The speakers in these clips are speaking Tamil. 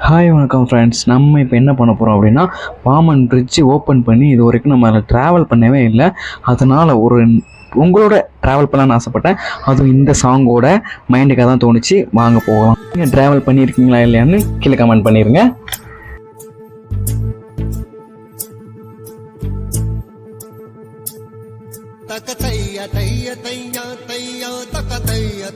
ஹாய் வணக்கம் ஃப்ரெண்ட்ஸ். நம்ம இப்போ என்ன பண்ண போகிறோம் அப்படின்னா, பாமன் பிரிட்ஜ் ஓப்பன் பண்ணி இது வரைக்கும் நம்ம அதில் ட்ராவல் பண்ணவே இல்லை. அதனால் உங்களோட ட்ராவல் பண்ணலான்னு ஆசைப்பட்டேன். அதுவும் இந்த சாங்கோட மைண்டுக்காக தான் தோணுச்சு. வாங்க போகலாம். நீங்கள் ட்ராவல் பண்ணியிருக்கீங்களா இல்லையான்னு கீழே கமெண்ட் பண்ணிடுங்க. தையா தையா தக தையா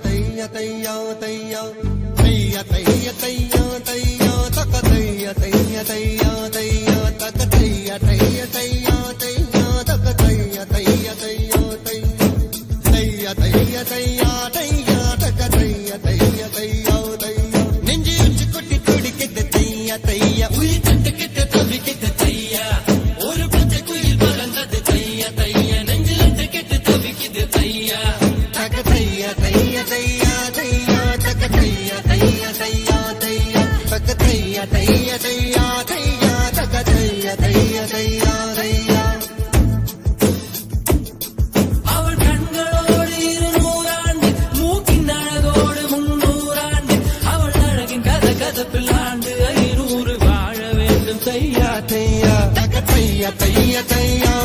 தையா தையா